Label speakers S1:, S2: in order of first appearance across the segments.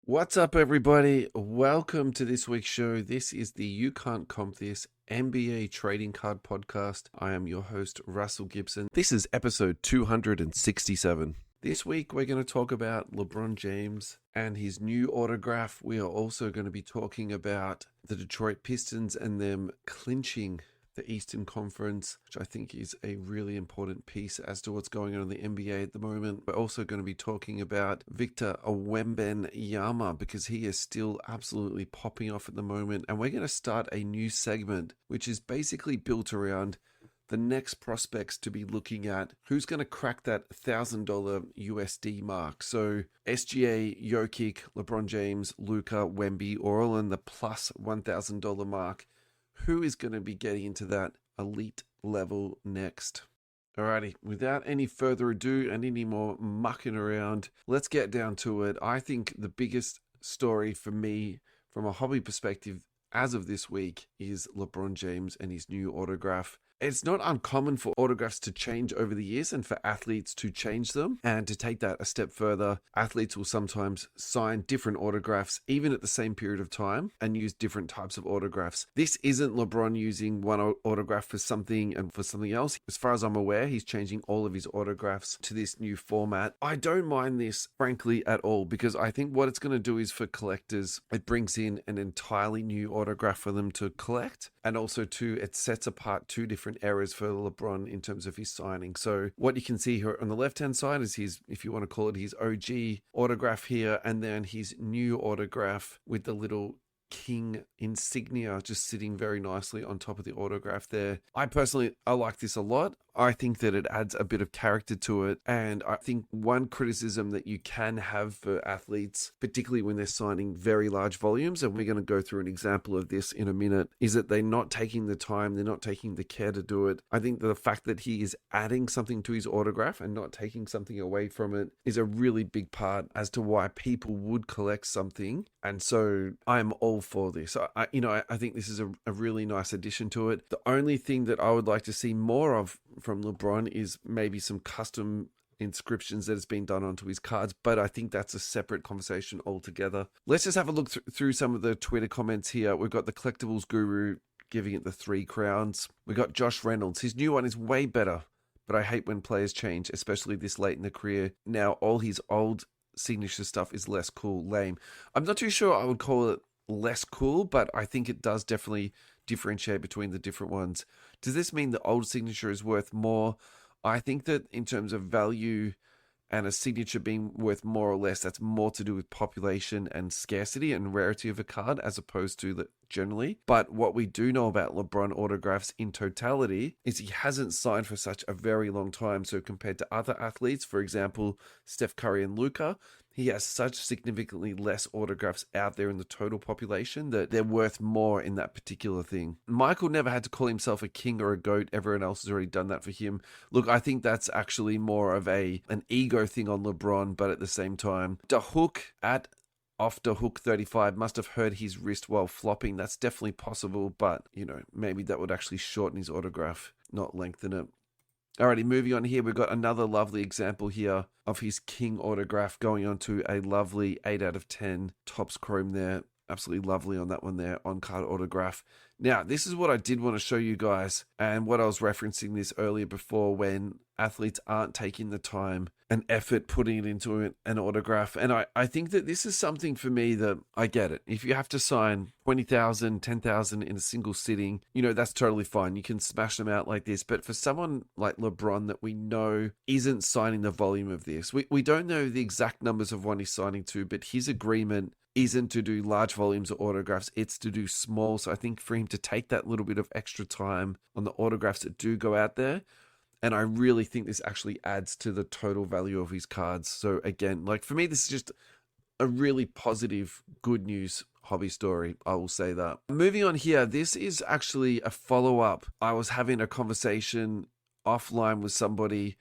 S1: What's up, everybody? Welcome to this week's show. This is the You Can't Comp This NBA Trading Card Podcast. I am your host, Russell Gibson. This is episode 267. This week, we're going to talk about LeBron James and his new autograph. We are also going to be talking about the Detroit Pistons and them clinching the Eastern Conference, which I think is a really important piece as to what's going on in the NBA at the moment. We're also going to be talking about Victor Wembanyama because he is still absolutely popping off at the moment. And we're going to start a new segment, which is basically built around the next prospects to be looking at who's going to crack that $1,000 USD mark. So SGA, Jokic, LeBron James, Luka, Wemby, are all in the plus $1,000 mark. Who is going to be getting into that elite level next? Alrighty, without any further ado and any more mucking around, let's get down to it. I think the biggest story for me from a hobby perspective as of this week is LeBron James and his new autograph. It's not uncommon for autographs to change over the years and for athletes to change them. And to take that a step further, athletes will sometimes sign different autographs even at the same period of time and use different types of autographs. This isn't LeBron using one autograph for something and for something else. As far as I'm aware, he's changing all of his autographs to this new format. I don't mind this, frankly, at all, because I think what it's going to do is for collectors, it brings in an entirely new autograph for them to collect. And also, too, it sets apart two different eras for LeBron in terms of his signing. So what you can see here on the left-hand side is his, if you want to call it, his OG autograph here, and then his new autograph with the little king insignia just sitting very nicely on top of the autograph there. I like this a lot. I think that it adds a bit of character to it. And I think one criticism that you can have for athletes, particularly when they're signing very large volumes, and we're going to go through an example of this in a minute, is that they're not taking the time, they're not taking the care to do it. I think that the fact that he is adding something to his autograph and not taking something away from it is a really big part as to why people would collect something. And so I'm all for this. I think this is a really nice addition to it. The only thing that I would like to see more of from LeBron is maybe some custom inscriptions that has been done onto his cards, but I think that's a separate conversation altogether. Let's just have a look through some of the Twitter comments here. We've got the Collectibles Guru giving it the 3 crowns. We got Josh Reynolds. His new one is way better, but I hate when players change, especially this late in the career. Now all his old signature stuff is less cool, lame. I'm not too sure I would call it less cool, but I think it does definitely differentiate between the different ones. Does this mean the old signature is worth more? I think that in terms of value and a signature being worth more or less, that's more to do with population and scarcity and rarity of a card as opposed to the generally. But what we do know about LeBron autographs in totality is he hasn't signed for such a very long time. So compared to other athletes, for example, Steph Curry and Luka, he has such significantly less autographs out there in the total population that they're worth more in that particular thing. Michael never had to call himself a king or a GOAT. Everyone else has already done that for him. Look, I think that's actually more of an ego thing on LeBron, but at the same time, the hook at off the hook 35 must have hurt his wrist while flopping. That's definitely possible, but maybe that would actually shorten his autograph, not lengthen it. Alrighty, moving on here, we've got another lovely example here of his King autograph going on to a lovely 8 out of 10 Topps Chrome there. Absolutely lovely on that one there, on card autograph. Now, this is what I did want to show you guys, and what I was referencing this earlier before when athletes aren't taking the time and effort putting it into an autograph. And I think that this is something for me that I get it. If you have to sign 20,000, 10,000 in a single sitting, that's totally fine. You can smash them out like this. But for someone like LeBron that we know isn't signing the volume of this, we don't know the exact numbers of what he's signing to, but his agreement isn't to do large volumes of autographs, it's to do small. So I think for him to take that little bit of extra time on the autographs that do go out there, and I really think this actually adds to the total value of his cards. So again, for me, this is just a really positive, good news hobby story. I will say that. Moving on here, this is actually a follow-up. I was having a conversation offline with somebody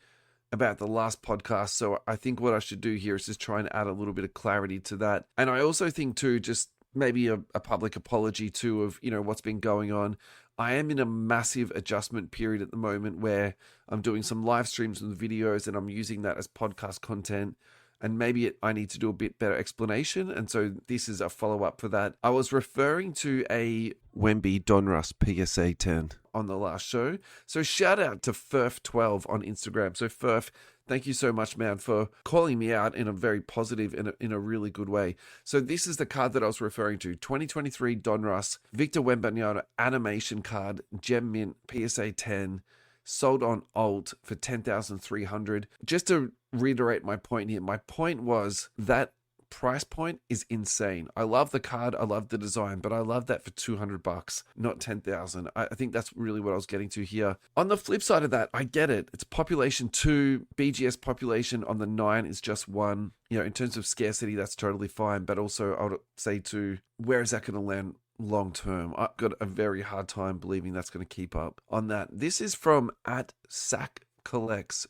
S1: about the last podcast. So I think what I should do here is just try and add a little bit of clarity to that. And I also think too, just maybe a public apology too of, what's been going on. I am in a massive adjustment period at the moment where I'm doing some live streams and videos and I'm using that as podcast content. and maybe I need to do a bit better explanation. And so this is a follow-up for that. I was referring to a Wemby Donruss PSA 10 on the last show. So shout out to Furf12 on Instagram. So Furf, thank you so much, man, for calling me out in a very positive, in a really good way. So this is the card that I was referring to. 2023 Donruss, Victor Wembanyama animation card, Gem Mint, PSA 10, sold on Alt for $10,300. Just to reiterate my point here, my point was that price point is insane. I love the card, I love the design, but I love that for $200, not $10,000. I think that's really what I was getting to here. On the flip side of that, I get it. It's population 2, BGS population on the 9 is just 1. You know, in terms of scarcity, that's totally fine. But also, I would say too, where is that going to land long term? I've got a very hard time believing that's going to keep up on that. This is from @SackCollects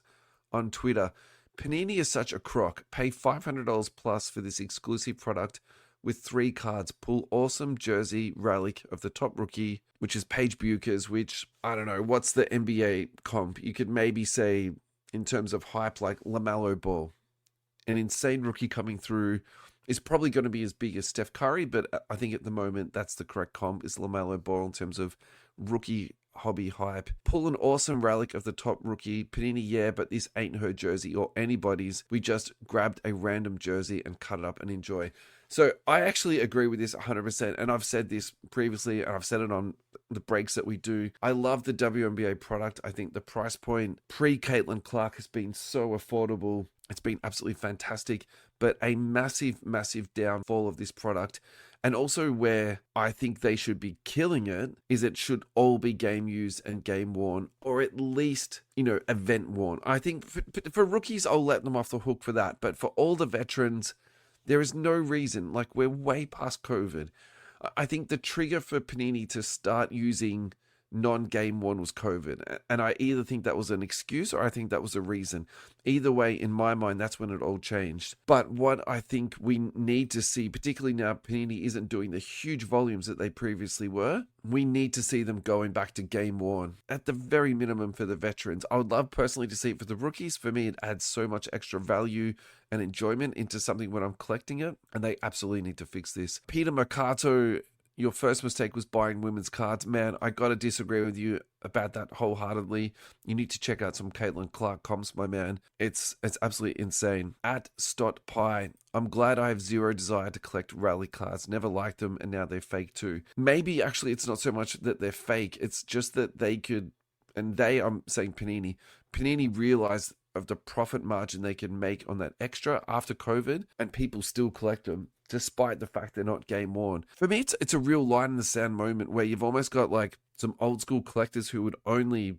S1: on Twitter. Panini is such a crock. Pay $500 plus for this exclusive product with 3 cards. Pull awesome jersey relic of the top rookie, which is Paige Buchers, which, I don't know, what's the NBA comp? You could maybe say, in terms of hype, like LaMelo Ball. An insane rookie coming through is probably going to be as big as Steph Curry, but I think at the moment that's the correct comp, is LaMelo Ball in terms of rookie hobby hype. Pull an awesome relic of the top rookie. Panini, yeah, but this ain't her jersey or anybody's. We just grabbed a random jersey and cut it up and enjoy. So I actually agree with this 100%, and I've said this previously, and I've said it on the breaks that we do. I love the WNBA product. I think the price point pre-Caitlin Clark has been so affordable. It's been absolutely fantastic, but a massive, massive downfall of this product. And also where I think they should be killing it is it should all be game used and game worn, or at least, you know, event worn. I think for rookies, I'll let them off the hook for that. But for all the veterans, there is no reason. Like, we're way past COVID. I think the trigger for Panini to start using non-game worn was COVID. And I either think that was an excuse or I think that was a reason. Either way, in my mind, that's when it all changed. But what I think we need to see, particularly now Panini isn't doing the huge volumes that they previously were, we need to see them going back to game worn at the very minimum for the veterans. I would love personally to see it for the rookies. For me, it adds so much extra value and enjoyment into something when I'm collecting it, and they absolutely need to fix this. Peter Mercato, your first mistake was buying women's cards. Man, I got to disagree with you about that wholeheartedly. You need to check out some Caitlin Clark comps, my man. It's absolutely insane. @StotPie, I'm glad I have zero desire to collect rally cards. Never liked them, and now they're fake too. Maybe actually it's not so much that they're fake. It's just that they could, and I'm saying Panini realized of the profit margin they can make on that extra after COVID, and people still collect them despite the fact they're not game worn. For me, it's a real line in the sand moment where you've almost got like some old school collectors who would only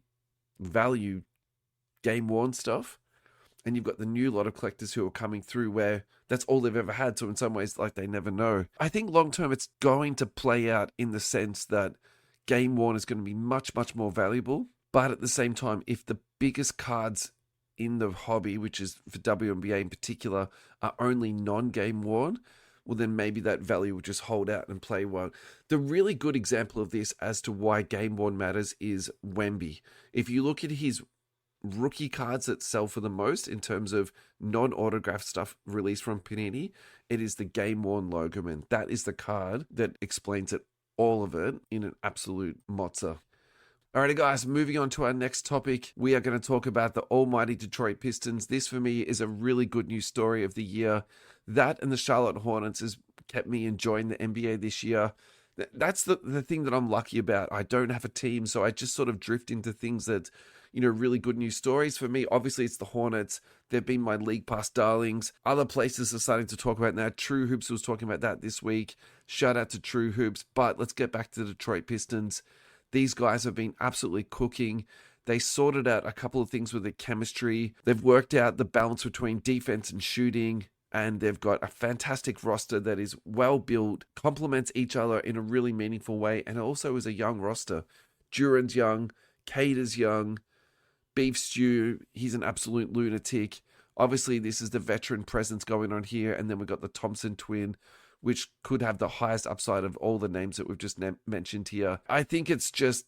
S1: value game worn stuff, and you've got the new lot of collectors who are coming through where that's all they've ever had. So in some ways, like, they never know. I think long term it's going to play out in the sense that game worn is going to be much, much more valuable. But at the same time, if the biggest cards in the hobby, which is for WNBA in particular, are only non-game worn, well, then maybe that value will just hold out and play well. The really good example of this as to why game worn matters is Wemby. If you look at his rookie cards that sell for the most in terms of non-autographed stuff released from Panini, it is the game worn logo, man. That is the card that explains it, all of it, in an absolute mozza. Alrighty, guys, moving on to our next topic. We are going to talk about the almighty Detroit Pistons. This, for me, is a really good news story of the year. That and the Charlotte Hornets has kept me enjoying the NBA this year. That's the thing that I'm lucky about. I don't have a team, so I just sort of drift into things that, you know, really good news stories. For me, obviously, it's the Hornets. They've been my League Pass darlings. Other places are starting to talk about now. True Hoops was talking about that this week. Shout out to True Hoops. But let's get back to the Detroit Pistons. These guys have been absolutely cooking. They sorted out a couple of things with their chemistry. They've worked out the balance between defense and shooting, and they've got a fantastic roster that is well built, complements each other in a really meaningful way, and also is a young roster. Duran's young, Cade is young, Beef Stew, he's an absolute lunatic. Obviously, this is the veteran presence going on here, and then we've got the Thompson twin, which could have the highest upside of all the names that we've just mentioned here. I think it's just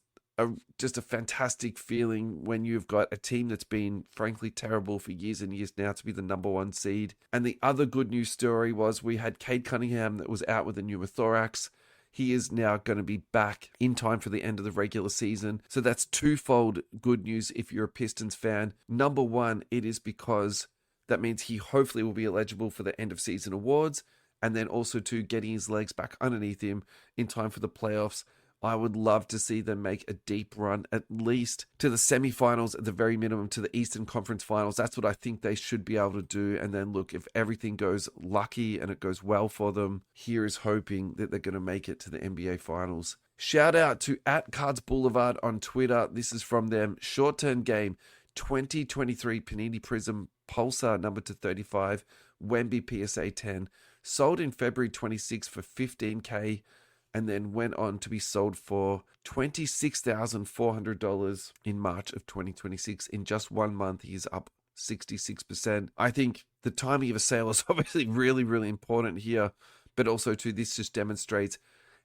S1: just a fantastic feeling when you've got a team that's been frankly terrible for years and years now to be the number one seed. And the other good news story was we had Cade Cunningham that was out with a pneumothorax. He is now going to be back in time for the end of the regular season. So that's twofold good news if you're a Pistons fan. Number one, it is because that means he hopefully will be eligible for the end of season awards. And then also to getting his legs back underneath him in time for the playoffs. I would love to see them make a deep run, at least to the semifinals, at the very minimum, to the Eastern Conference Finals. That's what I think they should be able to do. And then look, if everything goes lucky and it goes well for them, here is hoping that they're going to make it to the NBA Finals. Shout out to @Cards Boulevard on Twitter. This is from them. Short-term game, 2023 Panini Prism Pulsar number to 35, Wemby PSA 10. Sold in February 26 for $15K. And then went on to be sold for $26,400 in March of 2026. In just 1 month, he's up 66%. I think the timing of a sale is obviously really, really important here. But also, too, this just demonstrates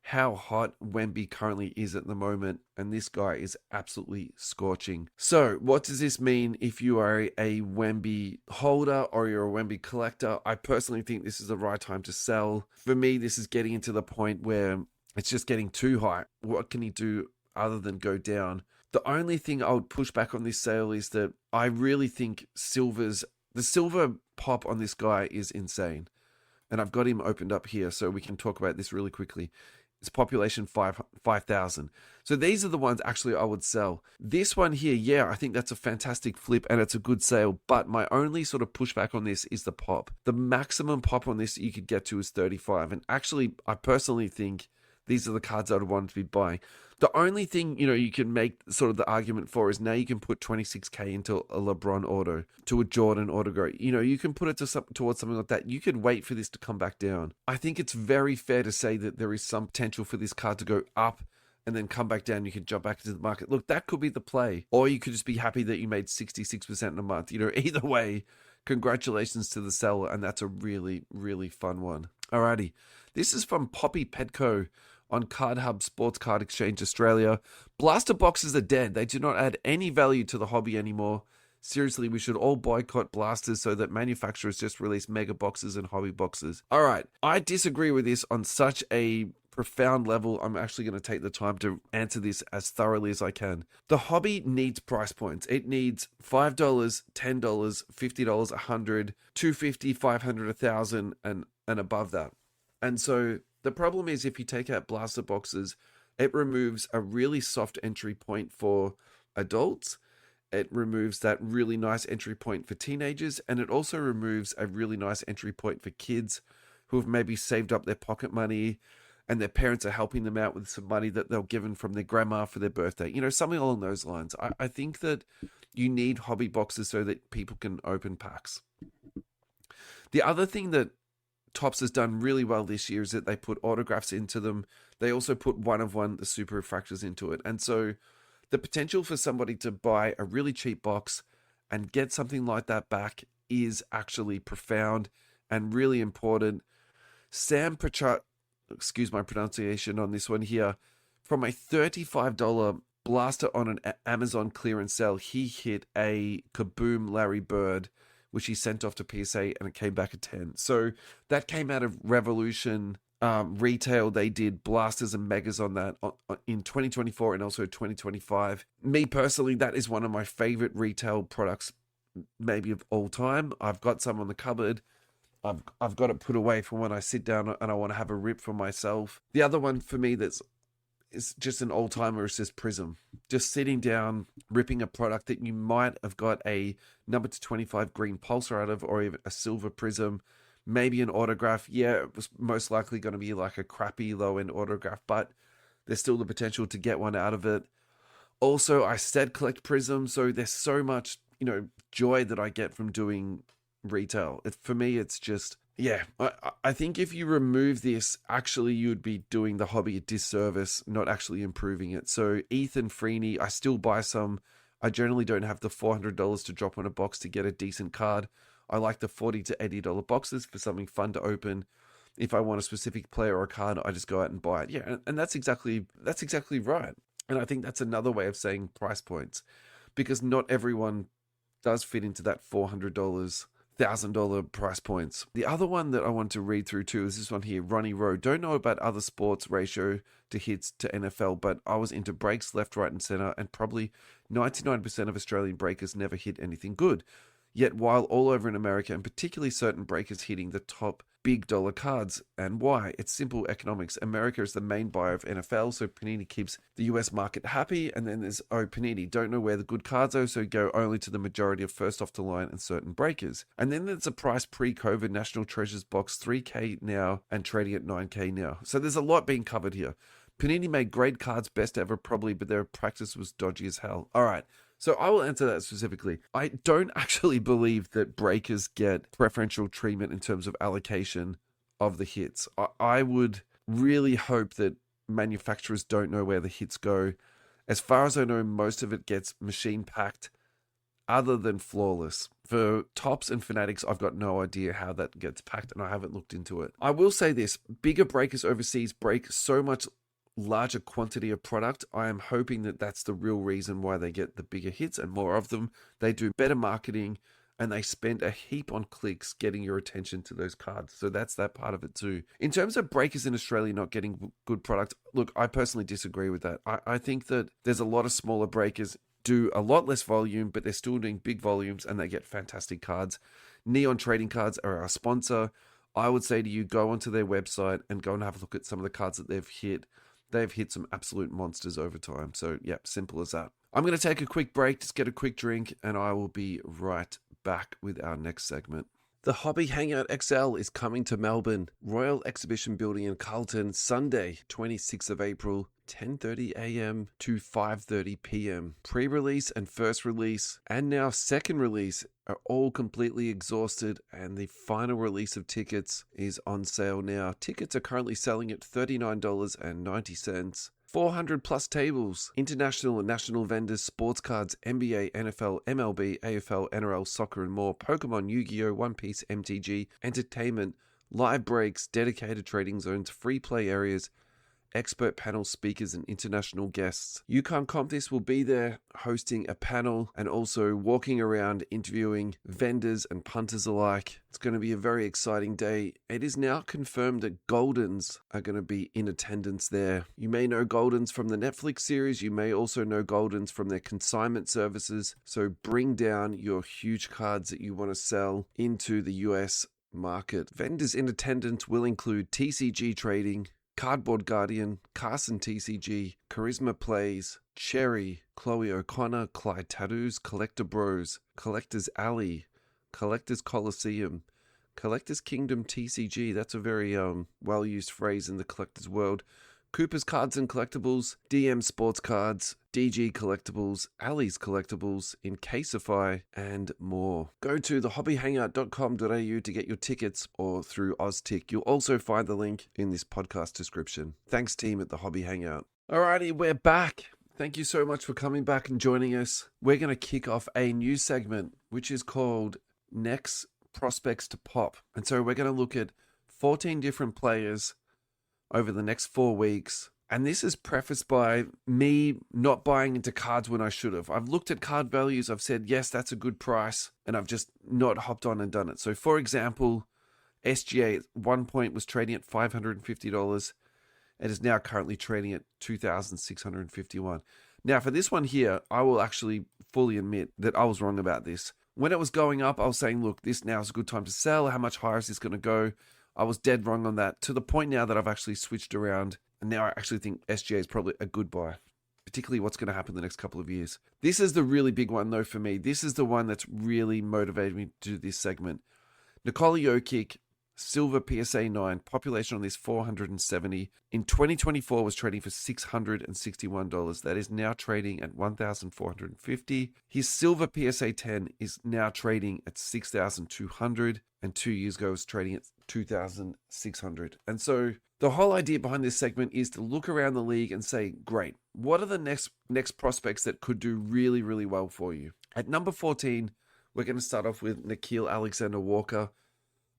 S1: how hot Wemby currently is at the moment. And this guy is absolutely scorching. So what does this mean if you are a Wemby holder or you're a Wemby collector? I personally think this is the right time to sell. For me, this is getting into the point where it's just getting too high. What can he do other than go down? The only thing I would push back on this sale is that I really think the silver pop on this guy is insane. And I've got him opened up here so we can talk about this really quickly. It's population 5,000. So these are the ones actually I would sell. This one here, yeah, I think that's a fantastic flip and it's a good sale. But my only sort of pushback on this is the pop. The maximum pop on this you could get to is 35. And actually, I personally think these are the cards I would want to be buying. The only thing, you can make sort of the argument for is now you can put 26K into a LeBron auto, to a Jordan auto. You can put it towards something like that. You could wait for this to come back down. I think it's very fair to say that there is some potential for this card to go up and then come back down. You can jump back into the market. Look, that could be the play. Or you could just be happy that you made 66% in a month. Either way, congratulations to the seller. And that's a really, really fun one. Alrighty. This is from Poppy Petco on Card Hub Sports Card Exchange Australia. Blaster boxes are dead. They do not add any value to the hobby anymore. Seriously, we should all boycott blasters so that manufacturers just release mega boxes and hobby boxes. All right, I disagree with this on such a profound level. I'm actually going to take the time to answer this as thoroughly as I can. The hobby needs price points. It needs $5, $10, $50, $100, $250, $500, $1,000, and above that. And so the problem is if you take out blaster boxes, it removes a really soft entry point for adults. It removes that really nice entry point for teenagers. And it also removes a really nice entry point for kids who have maybe saved up their pocket money and their parents are helping them out with some money that they'll given from their grandma for their birthday. Something along those lines. I think that you need hobby boxes so that people can open packs. The other thing that Topps has done really well this year is that they put autographs into them. They also put one of one, the super refractors, into it. And so the potential for somebody to buy a really cheap box and get something like that back is actually profound and really important. Sam Pritchard, excuse my pronunciation on this one here, from a $35 blaster on an Amazon clearance sale, he hit a Kaboom Larry Bird, which he sent off to PSA, and it came back at 10. So that came out of Revolution Retail. They did blasters and megas on that in 2024 and also 2025. Me personally, that is one of my favorite retail products, maybe of all time. I've got some on the cupboard. I've got it put away for when I sit down and I want to have a rip for myself. The other one for me that's is just an old-timer is just Prism. Just sitting down, ripping a product that you might have got a number to 25 green pulsar out of, or even a silver Prism, maybe an autograph. Yeah, it was most likely going to be like a crappy low-end autograph, but there's still the potential to get one out of it. Also, I said collect Prism, so there's so much, joy that I get from doing retail. For me, it's just, yeah, I think if you remove this, actually you'd be doing the hobby a disservice, not actually improving it. So Ethan Freeney, I still buy some. I generally don't have the $400 to drop on a box to get a decent card. I like the $40 to $80 boxes for something fun to open. If I want a specific player or a card, I just go out and buy it. Yeah, and that's exactly right. And I think that's another way of saying price points, because not everyone does fit into that $400, $1,000 price points. The other one that I want to read through too is this one here, Ronnie Rowe. Don't know about other sports ratio to hits to NFL, but I was into breaks left, right, and center, and probably 99% of Australian breakers never hit anything good. Yet while all over in America, and particularly certain breakers hitting the top big dollar cards. And why? It's simple economics. America is the main buyer of NFL, so Panini keeps the US market happy. And then there's, Panini don't know where the good cards are, so go only to the majority of first off the line and certain breakers. And then there's a price pre-COVID National Treasures box, $3K now and trading at $9K now. So there's a lot being covered here. Panini made great cards, best ever probably, but their practice was dodgy as hell. All right. So I will answer that specifically. I don't actually believe that breakers get preferential treatment in terms of allocation of the hits. I would really hope that manufacturers don't know where the hits go. As far as I know, most of it gets machine packed, other than flawless. For Tops and Fanatics, I've got no idea how that gets packed, and I haven't looked into it. I will say this, bigger breakers overseas break so much larger quantity of product. I am hoping that that's the real reason why they get the bigger hits and more of them. They do better marketing and they spend a heap on clicks getting your attention to those cards. So that's that part of it too. In terms of breakers in Australia not getting good product, look, I personally disagree with that. I think that there's a lot of smaller breakers do a lot less volume, but they're still doing big volumes and they get fantastic cards. Neon Trading Cards are our sponsor. I would say to you, go onto their website and go and have a look at some of the cards that they've hit. They've hit some absolute monsters over time. So, yeah, simple as that. I'm going to take a quick break, just get a quick drink, and I will be right back with our next segment. The Hobby Hangout XL is coming to Melbourne, Royal Exhibition Building in Carlton, Sunday, 26th of April, 10:30 a.m. to 5:30 p.m. Pre-release and first release, and now second release, are all completely exhausted, and the final release of tickets is on sale now. Tickets are currently selling at $39.90. 400 plus tables, international and national vendors, sports cards, NBA, NFL, MLB, AFL, NRL, soccer and more, Pokemon, Yu-Gi-Oh!, One Piece, MTG, entertainment, live breaks, dedicated trading zones, free play areas, expert panel speakers and international guests. You Can't Comp This will be there hosting a panel and also walking around interviewing vendors and punters alike. It's going to be a very exciting day. It is now confirmed that Goldens are going to be in attendance there. You may know Goldens from the Netflix series. You may also know Goldens from their consignment services. So bring down your huge cards that you want to sell into the US market. Vendors in attendance will include TCG Trading, Cardboard Guardian, Carson TCG, Charisma Plays, Cherry, Chloe O'Connor, Clyde Tattoos, Collector Bros, Collector's Alley, Collector's Coliseum, Collector's Kingdom TCG, that's a very well-used phrase in the collector's world, Cooper's Cards and Collectibles, DM Sports Cards, DG Collectibles, Alley's Collectibles, Encasify, and more. Go to thehobbyhangout.com.au to get your tickets or through OzTick. You'll also find the link in this podcast description. Thanks, team at the Hobby Hangout. Alrighty, we're back. Thank you so much for coming back and joining us. We're going to kick off a new segment, which is called Next Prospects to Pop. And so we're going to look at 14 different players over the next 4 weeks. And this is prefaced by me not buying into cards when I should have. I've looked at card values. I've said, yes, that's a good price. And I've just not hopped on and done it. So for example, SGA at one point was trading at $550. It is now currently trading at $2,651. Now for this one here, I will actually fully admit that I was wrong about this. When it was going up, I was saying, look, this now is a good time to sell. How much higher is this going to go? I was dead wrong on that, to the point now that I've actually switched around. And now I actually think SGA is probably a good buy, particularly what's going to happen the next couple of years. This is the really big one, though, for me. This is the one that's really motivated me to do this segment. Nikola Jokic, silver PSA 9, population on this 470. In 2024 was trading for $661. That is now trading at $1,450. His silver PSA 10 is now trading at $6,200. And 2 years ago was trading at $2,600. And so the whole idea behind this segment is to look around the league and say, great, what are the next prospects that could do really, really well for you? At number 14, we're going to start off with Nickeil Alexander-Walker.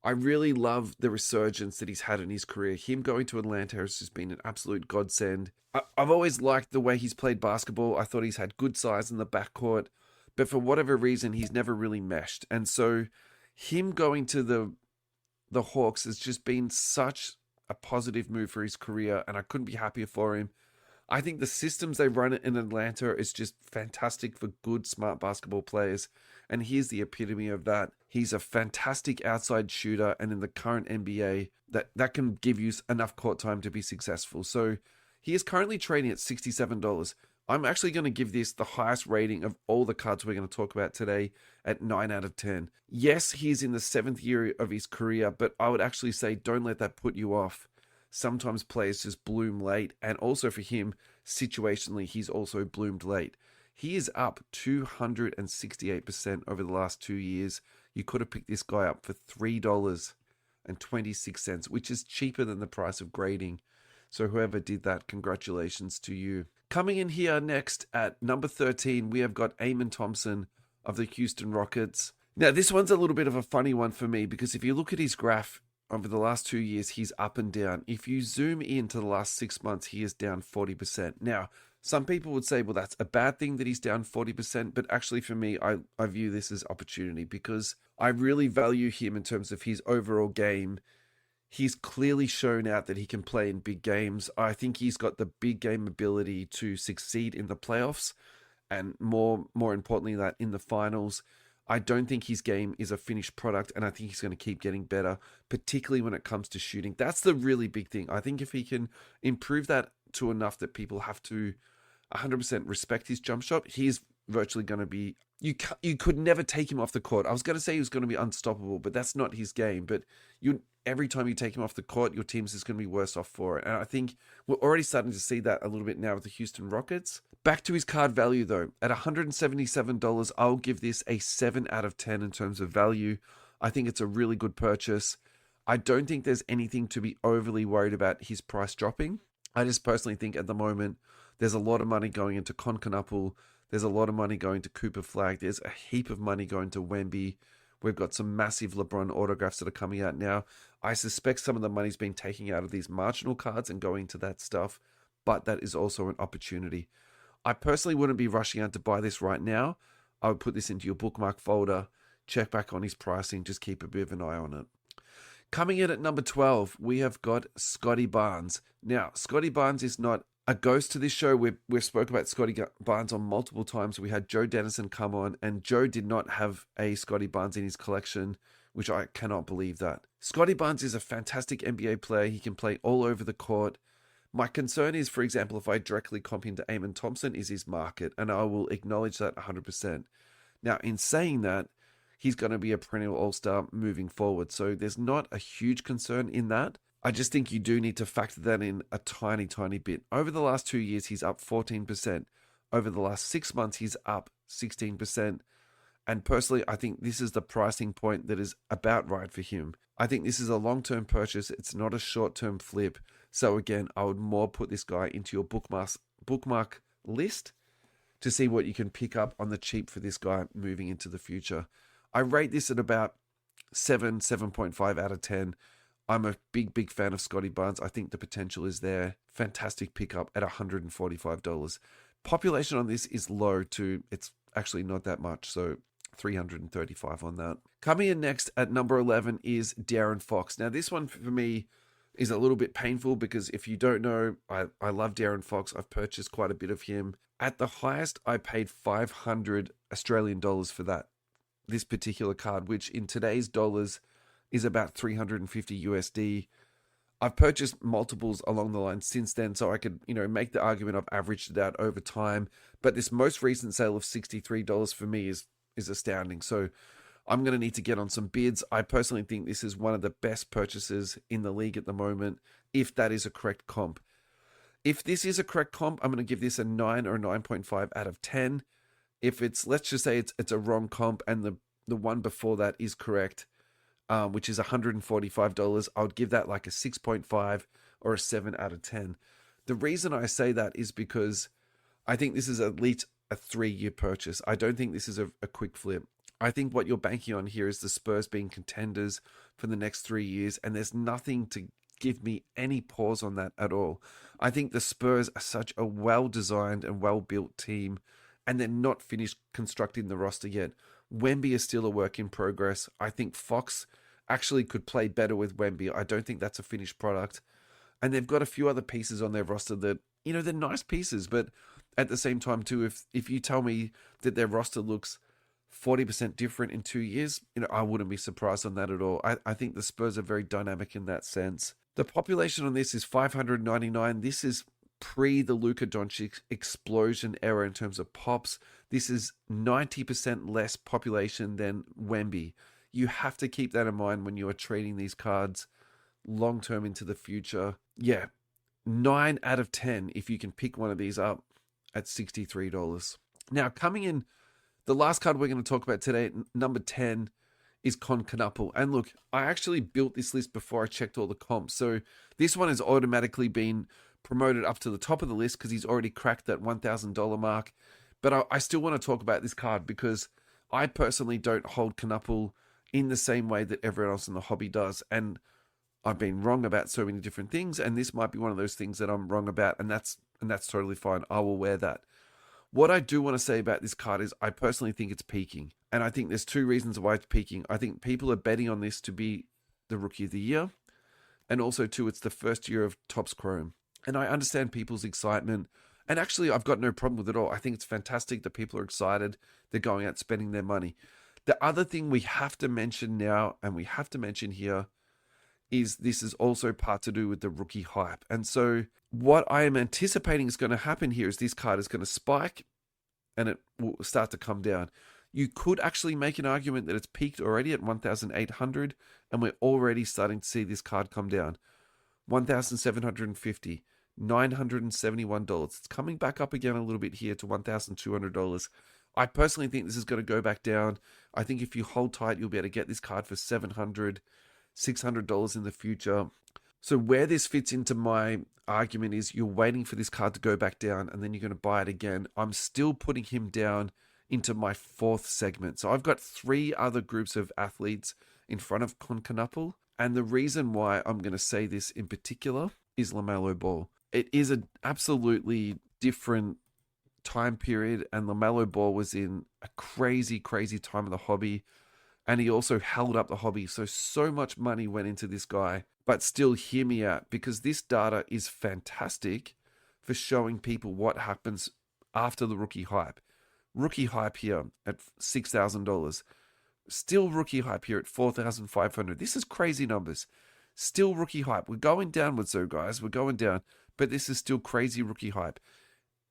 S1: I really love the resurgence that he's had in his career. Him going to Atlanta has just been an absolute godsend. I've always liked the way he's played basketball. I thought he's had good size in the backcourt, but for whatever reason, he's never really meshed. And so him going to the Hawks has just been such a positive move for his career, and I couldn't be happier for him. I think the systems they run in Atlanta is just fantastic for good, smart basketball players. And here's the epitome of that. He's a fantastic outside shooter, and in the current NBA, that can give you enough court time to be successful. So he is currently trading at $67. I'm actually going to give this the highest rating of all the cards we're going to talk about today at 9 out of 10. Yes, he's in the 7th year of his career, but I would actually say don't let that put you off. Sometimes players just bloom late, and also for him, situationally, he's also bloomed late. He is up 268% over the last 2 years. You could have picked this guy up for $3.26, which is cheaper than the price of grading. So whoever did that, congratulations to you. Coming in here next at number 13, we have got Amen Thompson of the Houston Rockets. Now, this one's a little bit of a funny one for me because if you look at his graph, over the last 2 years, he's up and down. If you zoom into the last 6 months, he is down 40%. Now, some people would say, well, that's a bad thing that he's down 40%. But actually, for me, I view this as opportunity because I really value him in terms of his overall game. He's clearly shown out that he can play in big games. I think he's got the big game ability to succeed in the playoffs and more importantly, that in the finals. I don't think his game is a finished product, and I think he's going to keep getting better, particularly when it comes to shooting. That's the really big thing. I think if he can improve that to enough that people have to 100% respect his jump shot, he's virtually going to be... You could never take him off the court. I was going to say he was going to be unstoppable, but that's not his game. But every time you take him off the court, your team's just going to be worse off for it. And I think we're already starting to see that a little bit now with the Houston Rockets. Back to his card value, though. At $177, I'll give this a 7 out of 10 in terms of value. I think it's a really good purchase. I don't think there's anything to be overly worried about his price dropping. I just personally think at the moment, there's a lot of money going into Concanapple. There's a lot of money going to Cooper Flag. There's a heap of money going to Wemby. We've got some massive LeBron autographs that are coming out now. I suspect some of the money's been taken out of these marginal cards and going to that stuff, but that is also an opportunity. I personally wouldn't be rushing out to buy this right now. I would put this into your bookmark folder, check back on his pricing, just keep a bit of an eye on it. Coming in at number 12, we have got Scotty Barnes. Now, Scotty Barnes is not a ghost to this show. We've spoken about Scotty Barnes on multiple times. We had Joe Dennison come on, and Joe did not have a Scotty Barnes in his collection, which I cannot believe that. Scotty Barnes is a fantastic NBA player. He can play all over the court. My concern is, for example, if I directly comp him to Amen Thompson, is his market, and I will acknowledge that 100%. Now, in saying that, he's going to be a perennial all-star moving forward, so there's not a huge concern in that. I just think you do need to factor that in a tiny, tiny bit. Over the last 2 years, he's up 14%. Over the last 6 months, he's up 16%. And personally, I think this is the pricing point that is about right for him. I think this is a long-term purchase. It's not a short-term flip. So again, I would more put this guy into your bookmark list to see what you can pick up on the cheap for this guy moving into the future. I rate this at about 7.5 out of 10. I'm a big fan of Scotty Barnes. I think the potential is there. Fantastic pickup at $145. Population on this is low too. It's actually not that much, so 335 on that. Coming in next at number 11 is De'Aaron Fox. Now this one for me is a little bit painful because if you don't know, I love De'Aaron Fox. I've purchased quite a bit of him. At the highest, I paid 500 Australian dollars for this particular card, which in today's dollars is about 350 USD. I've purchased multiples along the line since then, so I could, make the argument I've averaged it out over time. But this most recent sale of $63 for me is astounding. So I'm going to need to get on some bids. I personally think this is one of the best purchases in the league at the moment, if that is a correct comp. If this is a correct comp, I'm going to give this a 9 or 9.5 out of 10. If let's just say it's a wrong comp and the one before that is correct, which is $145, I would give that like a 6.5 or a 7 out of 10. The reason I say that is because I think this is at least a 3-year purchase. I don't think this is a quick flip. I think what you're banking on here is the Spurs being contenders for the next 3 years, and there's nothing to give me any pause on that at all. I think the Spurs are such a well-designed and well-built team, and they're not finished constructing the roster yet. Wemby is still a work in progress. I think Fox actually could play better with Wemby. I don't think that's a finished product. And they've got a few other pieces on their roster that, they're nice pieces, but at the same time too, if you tell me that their roster looks 40% different in 2 years, I wouldn't be surprised on that at all. I think the Spurs are very dynamic in that sense. The population on this is 599. This is pre the Luka Doncic explosion era in terms of pops. This is 90% less population than Wemby. You have to keep that in mind when you are trading these cards long term into the future. Yeah, 9 out of 10 if you can pick one of these up at $63. Now, coming in, the last card we're going to talk about today, number 10, is Cunningham. And look, I actually built this list before I checked all the comps. So this one has automatically been promoted up to the top of the list because he's already cracked that $1,000 mark. But I still want to talk about this card because I personally don't hold Cunningham in the same way that everyone else in the hobby does. And I've been wrong about so many different things, and this might be one of those things that I'm wrong about, and that's totally fine. I will wear that. What I do want to say about this card is I personally think it's peaking, and I think there's two reasons why it's peaking. I think people are betting on this to be the Rookie of the Year, and also too, it's the first year of Topps Chrome, and I understand people's excitement, and actually I've got no problem with it all. I think it's fantastic that people are excited. They're going out spending their money. The other thing we have to mention now, and we have to mention here, is this is also part to do with the rookie hype. And so what I am anticipating is going to happen here is this card is going to spike and it will start to come down. You could actually make an argument that it's peaked already at 1,800 and we're already starting to see this card come down. 1,750, $971. It's coming back up again a little bit here to $1,200. I personally think this is going to go back down. I think if you hold tight, you'll be able to get this card for $700, $600 in the future. So where this fits into my argument is you're waiting for this card to go back down and then you're going to buy it again. I'm still putting him down into my fourth segment. So I've got 3 other groups of athletes in front of Cunningham. And the reason why I'm going to say this in particular is LaMelo Ball. It is an absolutely different time period, and LaMelo Ball was in a crazy, crazy time of the hobby. And he also held up the hobby. So much money went into this guy. But still, hear me out, because this data is fantastic for showing people what happens after the rookie hype. Rookie hype here at $6,000. Still rookie hype here at $4,500. This is crazy numbers. Still rookie hype. We're going downwards though, guys. We're going down. But this is still crazy rookie hype.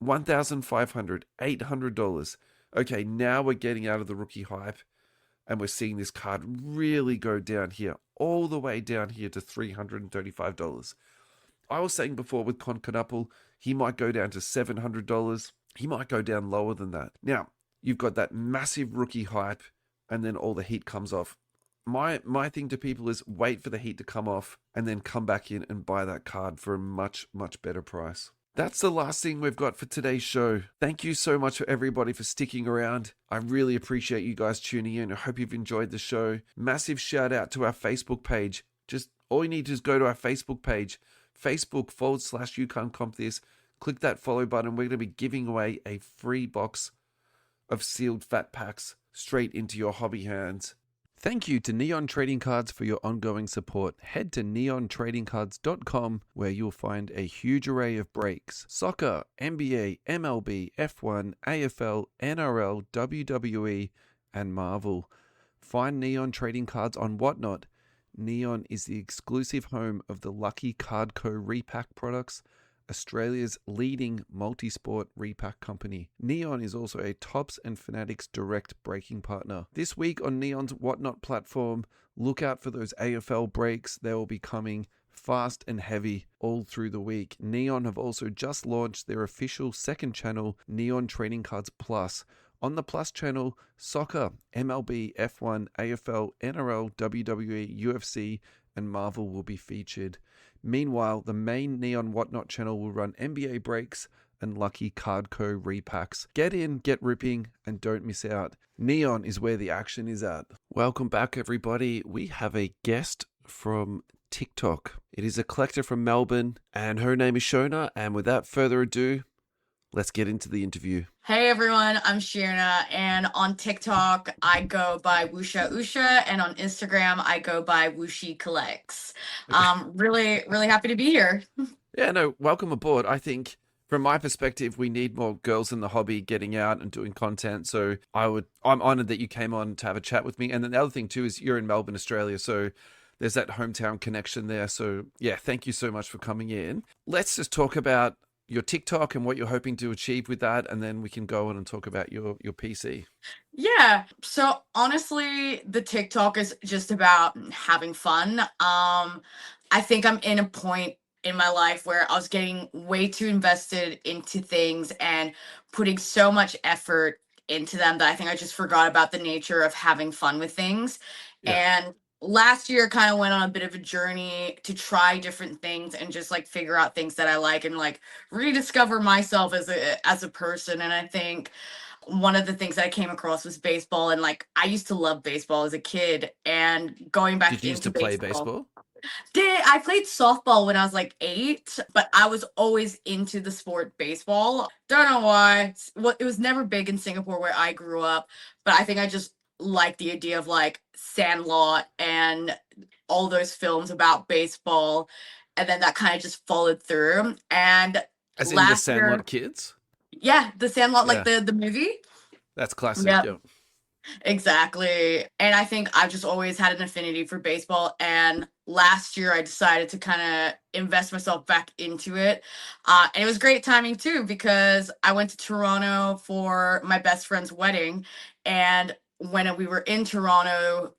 S1: $1,500, $800. Okay, now we're getting out of the rookie hype. And we're seeing this card really go down here, all the way down here to $335. I was saying before with Cunningham, he might go down to $700. He might go down lower than that. Now, you've got that massive rookie hype, and then all the heat comes off. My thing to people is wait for the heat to come off, and then come back in and buy that card for a much, much better price. That's the last thing we've got for today's show. Thank you so much for everybody for sticking around. I really appreciate you guys tuning in. I hope you've enjoyed the show. Massive shout out to our Facebook page. Just all you need to do is go to our Facebook page, Facebook.com/YouCan'tCompThis. Click that follow button. We're going to be giving away a free box of sealed fat packs straight into your hobby hands. Thank you to Neon Trading Cards for your ongoing support. Head to neontradingcards.com where you'll find a huge array of breaks. Soccer, NBA, MLB, F1, AFL, NRL, WWE, and Marvel. Find Neon Trading Cards on Whatnot. Neon is the exclusive home of the Lucky Card Co. repack products, Australia's leading multi-sport repack company. Neon is also a Topps and Fanatics direct breaking partner. This week on Neon's Whatnot platform, look out for those AFL breaks. They will be coming fast and heavy all through the week. Neon have also just launched their official second channel, Neon Trading Cards Plus. On the Plus channel, soccer, MLB, F1, AFL, NRL, WWE, UFC, and Marvel will be featured. Meanwhile, the main Neon Whatnot channel will run NBA breaks, and Lucky Cardco repacks. Get in, get ripping, and don't miss out. Neon is where the action is at. Welcome back, everybody. We have a guest from TikTok. It is a collector from Melbourne, and her name is Shona. And without further ado, let's get into the interview.
S2: Hey everyone, I'm Shona, and on TikTok I go by Wusha Usha, and on Instagram I go by Wushi Collects. Really happy to be here.
S1: Yeah, no, welcome aboard. I think from my perspective, we need more girls in the hobby getting out and doing content. So I'm honored that you came on to have a chat with me. And then the other thing too is you're in Melbourne, Australia, so there's that hometown connection there. So yeah, thank you so much for coming in. Let's just talk about your TikTok and what you're hoping to achieve with that, and then we can go on and talk about your PC.
S2: Yeah, so honestly, the TikTok is just about having fun. I think I'm in a point in my life where I was getting way too invested into things and putting so much effort into them that I think I just forgot about the nature of having fun with things.
S1: Yeah.
S2: And last year kind of went on a bit of a journey to try different things and just like figure out things that I like and like rediscover myself as a person. And I think one of the things that I came across was baseball, and like I used to love baseball as a kid, and going
S1: Did
S2: back
S1: you used
S2: into
S1: to play
S2: baseball.
S1: baseball?
S2: I played softball when I was like 8, but I was always into the sport baseball. Don't know why. It was never big in Singapore where I grew up, but I think I just like the idea of like Sandlot and all those films about baseball, and then that kind of just followed through. And
S1: As in the
S2: last
S1: Sandlot
S2: year,
S1: kids?
S2: yeah, the Sandlot, like
S1: Yeah,
S2: the movie.
S1: that's classic.
S2: Yeah,
S1: Yeah.
S2: exactly. And I think I've just always had an affinity for baseball. And last year I decided to kind of invest myself back into it. And it was great timing too, because I went to Toronto for my best friend's wedding. And when we were in Toronto,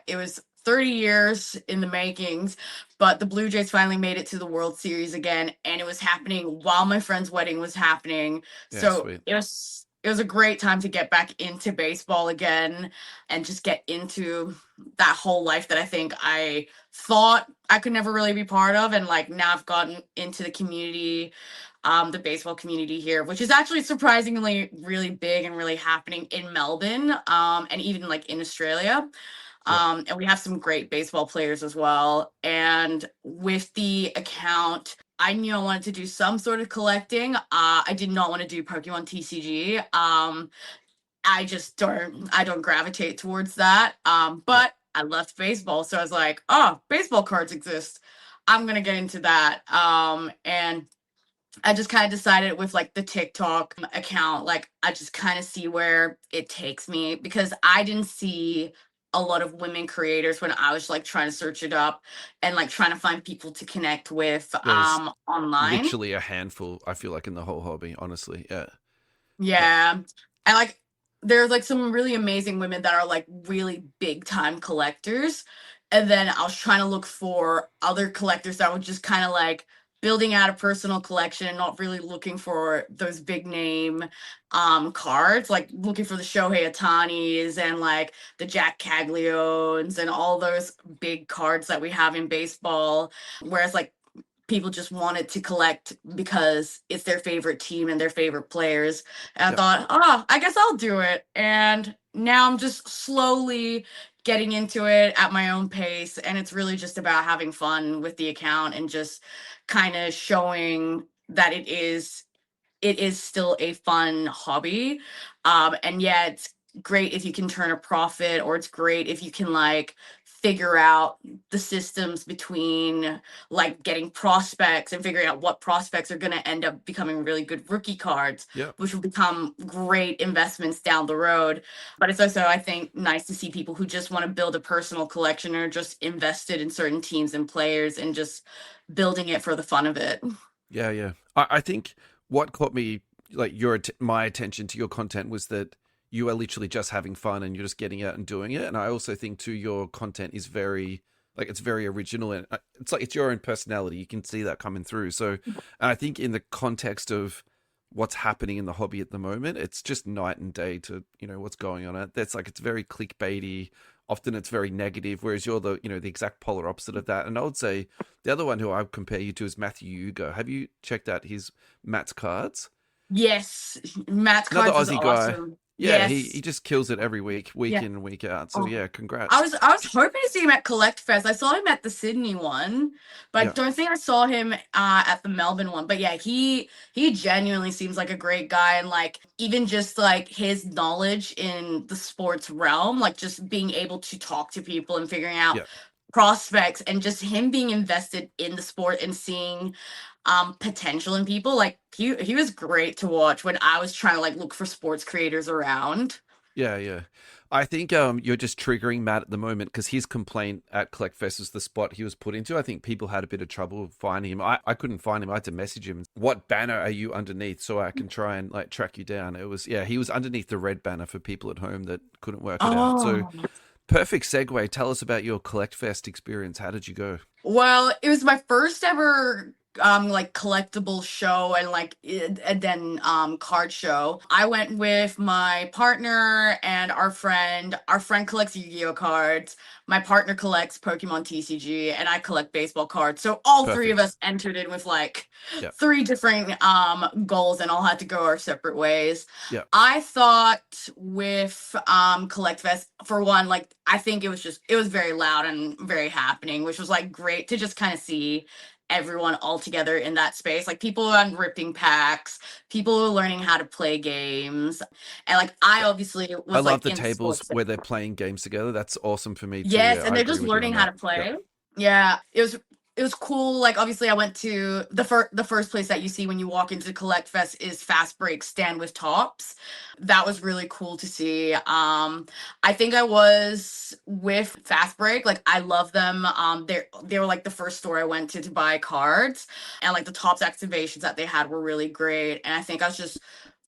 S2: it was 30 years in the makings, but the Blue Jays finally made it to the World Series again. And it was happening while my friend's wedding was happening.
S1: Yeah,
S2: So
S1: sweet.
S2: it was a great time to get back into baseball again and just get into that whole life that I think I thought I could never really be part of. And like now I've gotten into the community, the baseball community here, which is actually surprisingly really big and really happening in Melbourne, and even like in Australia.
S1: Yeah.
S2: And we have some great baseball players as well. And with the account, I knew I wanted to do some sort of collecting. I did not want to do Pokemon TCG. I don't gravitate towards that.
S1: Yeah.
S2: But I loved baseball, so I was like, oh, baseball cards exist. I'm gonna get into that. And I just kind of decided with like the TikTok account, like I just kind of see where it takes me, because I didn't see a lot of women creators when I was like trying to search it up and like trying to find people to connect with
S1: There's
S2: online.
S1: literally a handful, I feel like, in the whole hobby, honestly. Yeah. Yeah.
S2: Yeah. And like there's like some really amazing women that are like really big time collectors. And then I was trying to look for other collectors that were just kind of like building out a personal collection and not really looking for those big name cards, like looking for the Shohei Otanis and like the Jack Cagliones and all those big cards that we have in baseball. Whereas like people just wanted to collect because it's their favorite team and their favorite players. And I
S1: Yep.
S2: thought, oh, I guess I'll do it. And now I'm just slowly getting into it at my own pace. And it's really just about having fun with the account and just kind of showing that it is still a fun hobby. And yeah, it's great if you can turn a profit, or it's great if you can like figure out the systems between like getting prospects and figuring out what prospects are going to end up becoming really good rookie cards,
S1: Yep.
S2: which will become great investments down the road. But it's also, I think, nice to see people who just want to build a personal collection or just invested in certain teams and players and just building it for the fun of it.
S1: Yeah, yeah. I think what caught me, like my attention to your content, was that you are literally just having fun and you're just getting out and doing it. And I also think too, your content is very, like, it's very original, and it's like it's your own personality. You can see that coming through. So, and I think in the context of what's happening in the hobby at the moment, it's just night and day to, what's going on. That's like, it's very clickbaity. Often it's very negative, whereas you're the exact polar opposite of that. And I would say the other one who I would compare you to is Matthew Yuga. Have you checked out his Matt's cards?
S2: Yes, Matt's
S1: Another
S2: cards is
S1: Aussie guy.
S2: awesome.
S1: Yeah, he
S2: Yes.
S1: just kills it every week
S2: Yeah.
S1: in and week out. So
S2: Oh,
S1: yeah,
S2: I
S1: congrats.
S2: was I was hoping to see him at Collect Fest. I saw him at the Sydney one, but I
S1: Yeah,
S2: don't think I saw him at the Melbourne one. But yeah, he genuinely seems like a great guy, and like even just like his knowledge in the sports realm, like just being able to talk to people and figuring out
S1: yeah.
S2: prospects, and just him being invested in the sport and seeing potential in people. Like he was great to watch when I was trying to like look for sports creators around.
S1: Yeah, yeah. I think you're just triggering Matt at the moment because his complaint at Collect Fest was the spot he was put into. I think people had a bit of trouble finding him. I couldn't find him. I had to message him. What banner are you underneath so I can try and like track you down? It was yeah, he was underneath the red banner for people at home that couldn't work it out. So
S2: Oh.
S1: perfect segue. Tell us about your Collect Fest experience. How did you go?
S2: Well, it was my first ever like collectible show, and like and then card show. I went with my partner and our friend. Our friend collects Yu-Gi-Oh cards. My partner collects Pokemon TCG, and I collect baseball cards. So all three of
S1: Perfect.
S2: us entered in with like
S1: Yeah,
S2: three different goals, and all had to go our separate ways.
S1: yeah,
S2: I thought with Collect Fest, for one, like I think it was very loud and very happening, which was like great to just kind of see everyone all together in that space. Like people unripping packs, people learning how to play games. And like I
S1: yeah.
S2: obviously
S1: I
S2: was
S1: love
S2: like
S1: the
S2: in the
S1: tables
S2: sports.
S1: where they're playing games together. That's awesome for me too.
S2: Yes,
S1: Yeah,
S2: and
S1: I
S2: they're
S1: agree
S2: just
S1: with you on
S2: learning how
S1: that.
S2: to
S1: Yeah,
S2: play. Yeah, it was cool. Like obviously, I went to the first place that you see when you walk into Collect Fest is Fast Break Stand with Tops. That was really cool to see. I think I was with Fast Break. Like I love them. They were like the first store I went to buy cards, and like the Tops activations that they had were really great. And I think I was just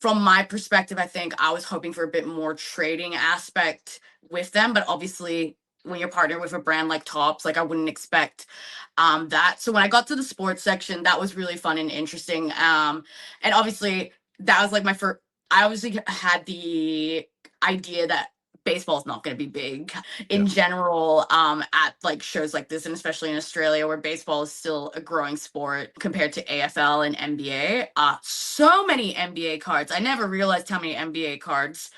S2: from my perspective, I think I was hoping for a bit more trading aspect with them, but obviously when you're partnered with a brand like Tops, like I wouldn't expect that. So when I got to the sports section, that was really fun and interesting. And obviously that was like my first. I obviously had the idea that baseball is not going to be big
S1: yeah.
S2: in general at like shows like this, and especially in Australia where baseball is still a growing sport compared to AFL and NBA. So many NBA cards. I never realized how many NBA cards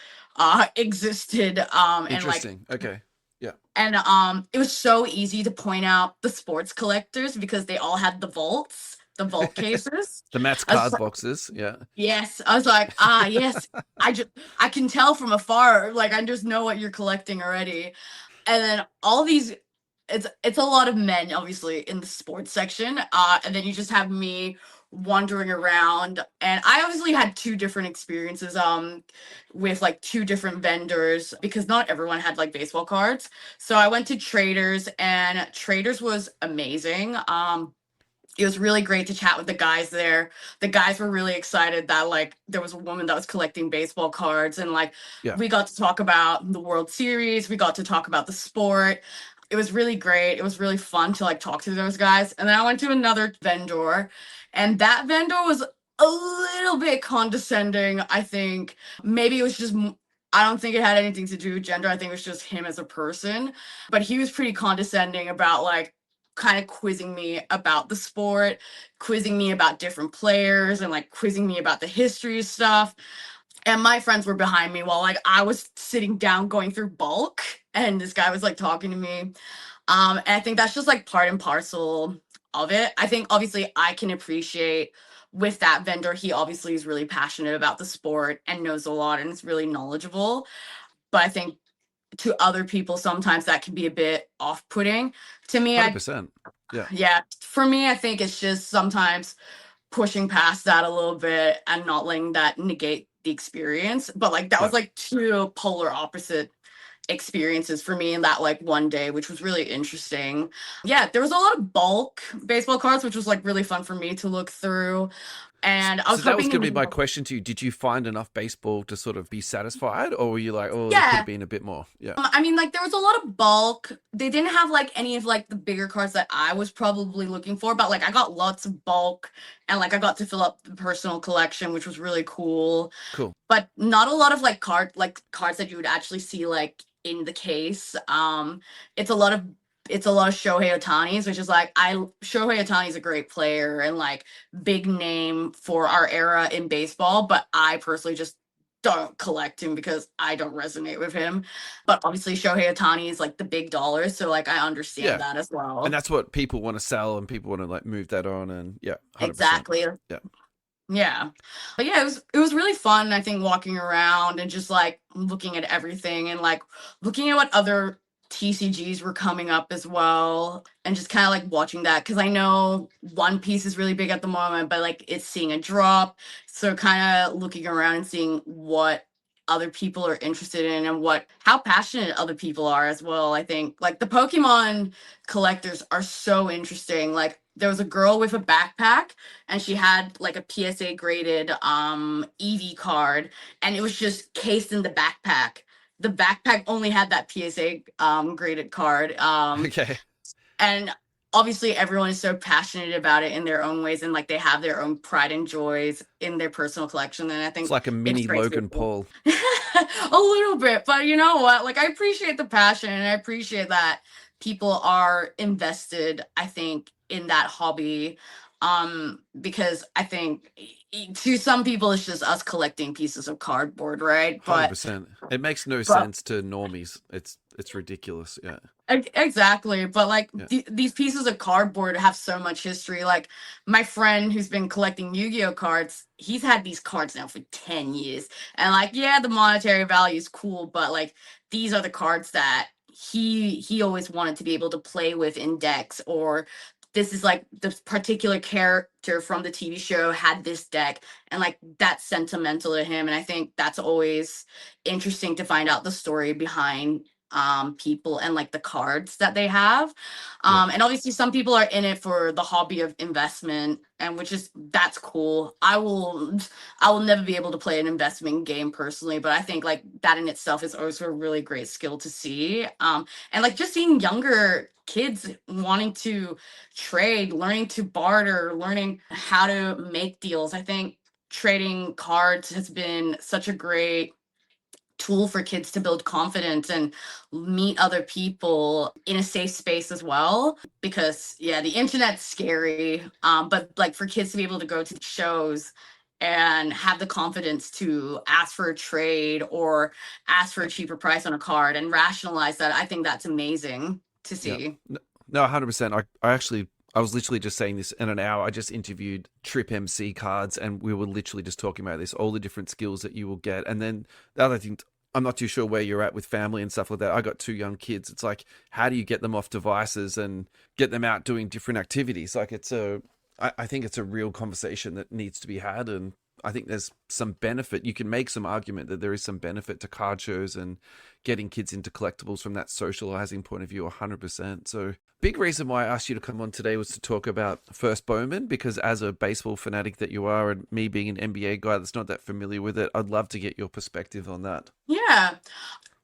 S2: existed, and like
S1: Interesting. Okay. Yeah.
S2: it was so easy to point out the sports collectors because they all had the vault cases.
S1: The Matt's
S2: I was
S1: card
S2: like,
S1: boxes. Yeah.
S2: yes, I was like, yes, I can tell from afar, like I just know what you're collecting already. And then all these, it's a lot of men obviously in the sports section, and then you just have me wandering around, and I obviously had two different experiences with like two different vendors because not everyone had like baseball cards. So I went to Traders, and Traders was amazing. It was really great to chat with the guys there. The guys were really excited that like there was a woman that was collecting baseball cards, and like
S1: Yeah.
S2: we got to talk about the World Series, we got to talk about the sport. It was really great. It was really fun to like talk to those guys. And then I went to another vendor, and that vendor was a little bit condescending, I think. Maybe it was just I don't think it had anything to do with gender. I think it was just him as a person. But he was pretty condescending about like kind of quizzing me about the sport, quizzing me about different players, and like quizzing me about the history stuff. And my friends were behind me while like I was sitting down going through bulk, and this guy was like talking to me. And I think that's just like part and parcel of it. I think obviously I can appreciate with that vendor, he obviously is really passionate about the sport and knows a lot and is really knowledgeable. But I think to other people sometimes that can be a bit off-putting. To me, I
S1: 100%. Yeah.
S2: yeah, for me, I think it's just sometimes pushing past that a little bit and not letting that negate the experience. But like that
S1: Yeah.
S2: was like two polar opposite experiences for me in that like one day, which was really interesting. Yeah, there was a lot of bulk baseball cards, which was like really fun for me to look through. And I
S1: So
S2: was
S1: that was
S2: hoping to
S1: going to be
S2: meet
S1: my
S2: more.
S1: question to you. Did you find enough baseball to sort of be satisfied, or were you like, oh, there could have
S2: Yeah.
S1: been a bit more? Yeah.
S2: I mean, like there was a lot of bulk. They didn't have like any of like the bigger cards that I was probably looking for, but like I got lots of bulk, and like I got to fill up the personal collection, which was really cool.
S1: Cool.
S2: But not a lot of like cards that you would actually see like in the case. It's a lot of It's a lot of Shohei Ohtani's, which is like Shohei Ohtani is a great player and like big name for our era in baseball, but I personally just don't collect him because I don't resonate with him. But obviously Shohei Ohtani is like the big dollar, so like I understand
S1: Yeah.
S2: that as
S1: And
S2: well.
S1: that's what people want to sell and people want to like move that on. And yeah, 100%.
S2: Exactly.
S1: Yeah.
S2: Yeah. But yeah, it was really fun, I think, walking around and just like looking at everything and like looking at what other TCGs were coming up as well and just kind of like watching that because I know One Piece is really big at the moment, but like it's seeing a drop. So kind of looking around and seeing what other people are interested in and what how passionate other people are as well. I think like the Pokemon collectors are so interesting. Like there was a girl with a backpack and she had like a PSA graded EV card and it was just cased in the backpack. The backpack only had that PSA graded card.
S1: Okay.
S2: And obviously everyone is so passionate about it in their own ways and like they have their own pride and joys in their personal collection and I
S1: It's
S2: think
S1: like a
S2: it's
S1: mini
S2: great to be
S1: Logan
S2: able
S1: Paul.
S2: a little bit, but you know what, like I appreciate the passion and I appreciate that people are invested, I think, in that hobby, because I think to some people it's just us collecting pieces of cardboard, right? but
S1: 100%. It makes no
S2: but
S1: sense to normies. It's ridiculous. Yeah.
S2: Exactly, but like
S1: Yeah.
S2: these pieces of cardboard have so much history. Like my friend who's been collecting Yu-Gi-Oh cards, he's had these cards now for 10 years. And like, yeah, the monetary value is cool, but like these are the cards that he always wanted to be able to play with in decks, or this is like the particular character from the TV show had this deck, and like that's sentimental to him. And I think that's always interesting to find out the story behind people and like the cards that they have,
S1: Yeah.
S2: and obviously some people are in it for the hobby of investment, and which is that's cool. I will never be able to play an investment game personally, but I think like that in itself is also a really great skill to see, and like just seeing younger kids wanting to trade, learning to barter, learning how to make deals. I think trading cards has been such a great tool for kids to build confidence and meet other people in a safe space as well, because yeah, the internet's scary, but like for kids to be able to go to shows and have the confidence to ask for a trade or ask for a
S1: Yeah.
S2: cheaper price on a card and rationalize that, I think that's amazing to
S1: Yeah.
S2: see.
S1: No, 100%. I actually, I was literally just saying this in an hour. I just interviewed Trip MC cards and we were literally just talking about this, all the different skills that you will get. And then the other thing, I'm not too sure where you're at with family and stuff like that. I got two young kids. It's like, how do you get them off devices and get them out doing different activities? Like, I think it's a real conversation that needs to be had. And I think there's some benefit. You can make some argument that there is some benefit to card shows and getting kids into collectibles from that socializing point of view, 100%. So, big reason why I asked you to come on today was to talk about First Bowman, because as a baseball fanatic that you are, and me being an NBA guy that's not that familiar with it, I'd love to get your perspective on that.
S2: Yeah,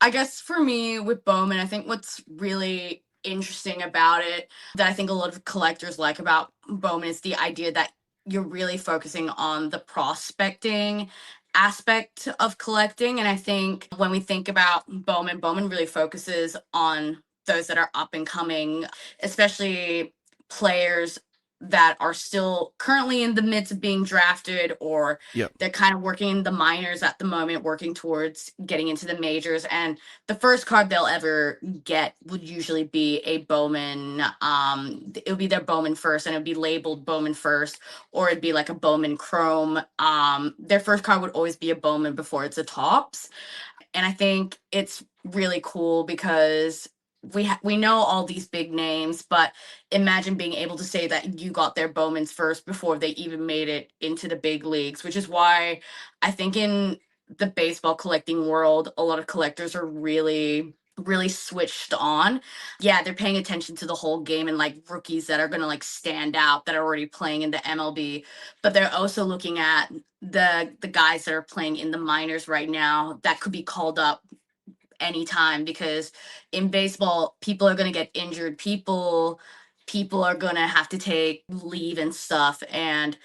S2: I guess for me with Bowman, I think what's really interesting about it that I think a lot of collectors like about Bowman is the idea that you're really focusing on the prospecting aspect of collecting. And I think when we think about Bowman, Bowman really focuses on those that are up and coming, especially players that are still currently in the midst of being drafted, or
S1: Yep.
S2: they're kind of working in the minors at the moment, working towards getting into the majors. And the first card they'll ever get would usually be a Bowman. It would be their Bowman first, and it would be labeled Bowman first, or it'd be like a Bowman Chrome. Their first card would always be a Bowman before it's a Tops. And I think it's really cool because we know all these big names, but imagine being able to say that you got their Bowmans first before they even made it into the big leagues, which is why I think in the baseball collecting world, a lot of collectors are really switched on. Yeah, they're paying attention to the whole game and like rookies that are going to like stand out that are already playing in the MLB, but they're also looking at the guys that are playing in the minors right now that could be called up anytime, because in baseball people are going to get injured, people are going to have to take leave and stuff, and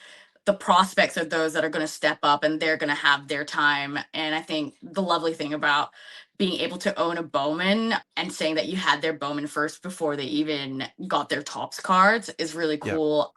S2: the prospects are those that are going to step up and they're going to have their time. And I think the lovely thing about being able to own a Bowman and saying that you had their Bowman first before they even got their Topps cards is really
S1: Yeah.
S2: cool.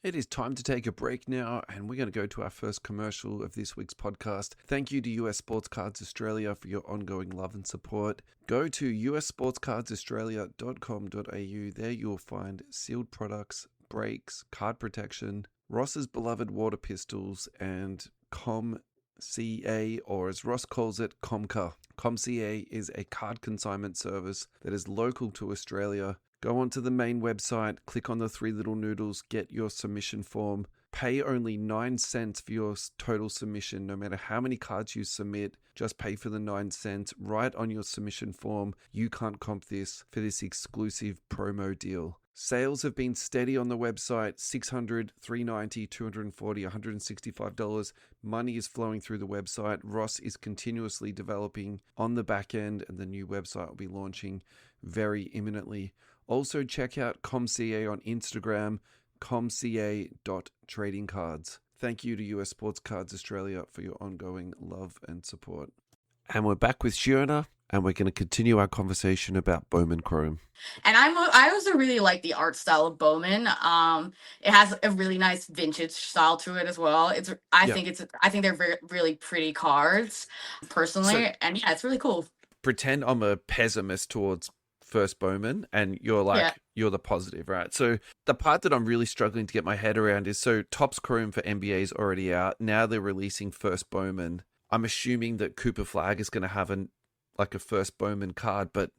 S1: It is time to take a break now, and we're going to go to our first commercial of this week's podcast. Thank you to US Sports Cards Australia for your ongoing love and support. Go to ussportscardsaustralia.com.au. There you'll find sealed products, brakes, card protection, Ross's beloved water pistols, and ComCA, or as Ross calls it, Comca. ComCA is a card consignment service that is local to Australia. Go onto the main website, click on the three little noodles, get your submission form, pay only 9 cents for your total submission, no matter how many cards you submit, just pay for the 9 cents. Write on your submission form, "You can't comp this," for this exclusive promo deal. Sales have been steady on the website, $600, $390, $240, $165. Money is flowing through the website. Ross is continuously developing on the back end, and the new website will be launching very imminently. Also, check out ComCA on Instagram, comca.tradingcards. Thank you to US Sports Cards Australia for your ongoing love and support. And we're back with Shiona, and we're going to continue our conversation about Bowman Chrome.
S2: And I also really like the art style of Bowman. It has a really nice vintage style to it as well. I think they're really pretty cards, personally, and yeah, it's really cool.
S1: Pretend I'm a pessimist towards first Bowman, and you're the positive, right? So the part that I'm really struggling to get my head around is, so Topps Chrome for NBA is already out. Now they're releasing first Bowman. I'm assuming that Cooper Flagg is going to have a first Bowman card, but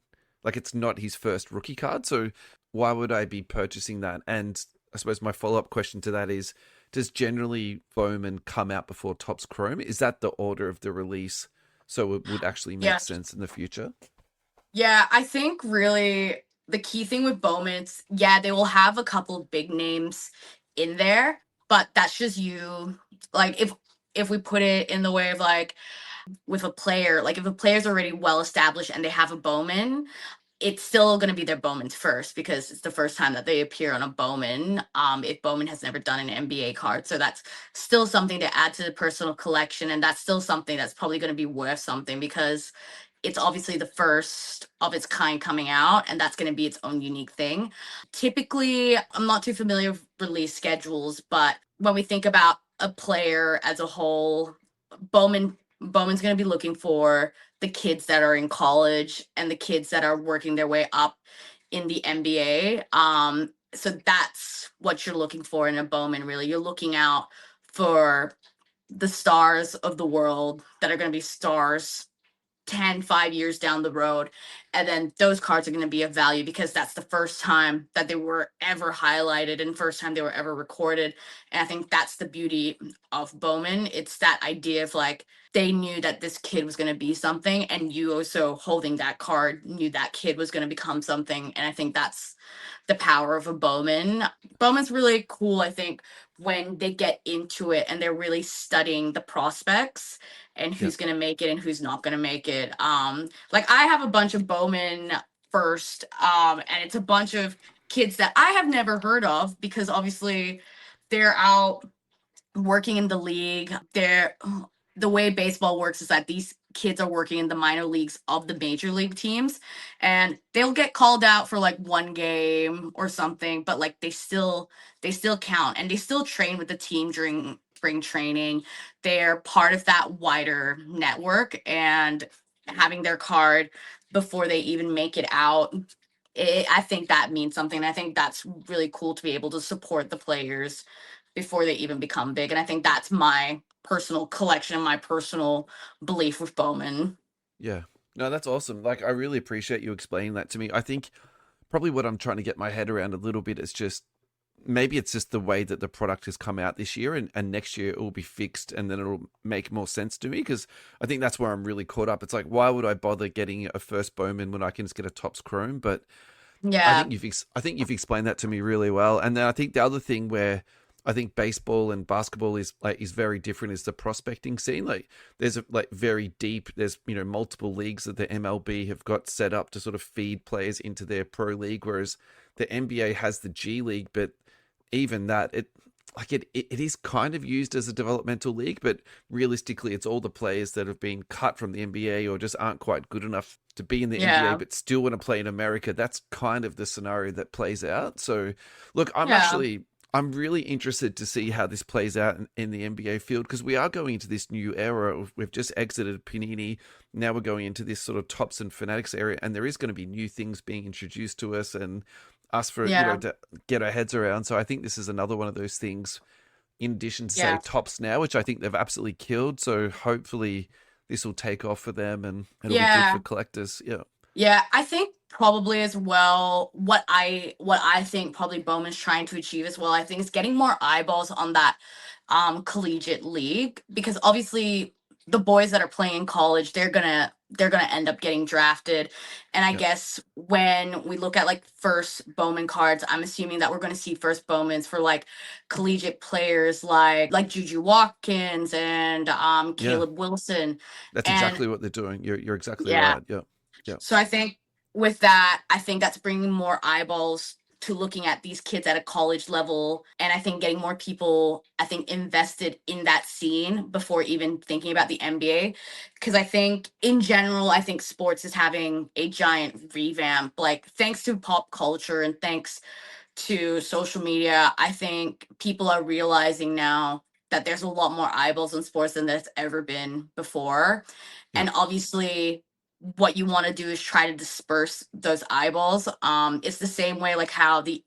S1: it's not his first rookie card. So why would I be purchasing that? And I suppose my follow-up question to that is, does generally Bowman come out before Topps Chrome? Is that the order of the release? So it would actually make sense in the future?
S2: Yeah, I think really the key thing with Bowman's, they will have a couple of big names in there, but that's just you. Like if we put it in the way of with a player, if a player's already well established and they have a Bowman, it's still going to be their Bowman's first because it's the first time that they appear on a Bowman. If Bowman has never done an NBA card, so that's still something to add to the personal collection, and that's still something that's probably going to be worth something because it's obviously the first of its kind coming out, and that's going to be its own unique thing. Typically, I'm not too familiar with release schedules, but when we think about a player as a whole, Bowman's going to be looking for the kids that are in college and the kids that are working their way up in the NBA. So that's what you're looking for in a Bowman, really. You're looking out for the stars of the world that are going to be stars 5 years down the road, and then those cards are going to be of value because that's the first time that they were ever highlighted and first time they were ever recorded. And I think that's the beauty of Bowman. It's that idea of they knew that this kid was going to be something, and you also holding that card knew that kid was going to become something. And I think that's the power of a Bowman. Bowman's really cool, I think, when they get into it and they're really studying the prospects and who's going to make it and who's not going to make it. I have a bunch of Bowman first, and it's a bunch of kids that I have never heard of because obviously they're out working in the league. The way baseball works is that these kids are working in the minor leagues of the major league teams, and they'll get called out for one game or something, but they still count and they still train with the team during spring training. They're part of that wider network, and having their card before they even make it out, I think that means something. I think that's really cool to be able to support the players before they even become big. And I think that's my personal collection, my personal belief with Bowman.
S1: Yeah. No, that's awesome. I really appreciate you explaining that to me. I think probably what I'm trying to get my head around a little bit is just, maybe it's just the way that the product has come out this year, and next year it will be fixed and then it'll make more sense to me, because I think that's where I'm really caught up. It's why would I bother getting a first Bowman when I can just get a Topps Chrome? But
S2: yeah,
S1: I think you've explained that to me really well. And then I think the other thing where I think baseball and basketball is very different is the prospecting scene. There's very deep. There's multiple leagues that the MLB have got set up to sort of feed players into their pro league, whereas the NBA has the G League. But even that, like it is kind of used as a developmental league, but realistically, it's all the players that have been cut from the NBA or just aren't quite good enough to be in the NBA,
S2: Yeah.
S1: but still want to play in America. That's kind of the scenario that plays out. So, look,
S2: Yeah.
S1: I'm really interested to see how this plays out in the NBA field because we are going into this new era. We've just exited Panini. Now we're going into this sort of tops and fanatics area, and there is going to be new things being introduced to us and us for
S2: Yeah.
S1: to get our heads around. So I think this is another one of those things. In addition to say
S2: Yeah.
S1: tops now, which I think they've absolutely killed. So hopefully this will take off for them and it'll be good for
S2: Yeah.
S1: collectors. Yeah,
S2: Yeah, I think probably as well what I think probably Bowman's trying to achieve as well, I think is getting more eyeballs on that collegiate league because obviously the boys that are playing in college, they're gonna end up getting drafted. And I
S1: yeah,
S2: guess when we look at like first Bowman cards, I'm assuming that we're gonna see first Bowmans for like collegiate players like Juju Watkins and
S1: yeah.
S2: Caleb Wilson.
S1: That's
S2: And
S1: exactly what they're doing. You're exactly
S2: yeah.
S1: right. Yeah, yeah,
S2: So I think with that, I think that's bringing more eyeballs to looking at these kids at a college level. And I think getting more people, I think, invested in that scene before even thinking about the NBA. Because I think in general, I think sports is having a giant revamp. Like, thanks to pop culture and thanks to social media, I think people are realizing now that there's a lot more eyeballs in sports than there's ever been before.
S1: yeah,
S2: And obviously, what you want to do is try to disperse those eyeballs. It's the same way like how the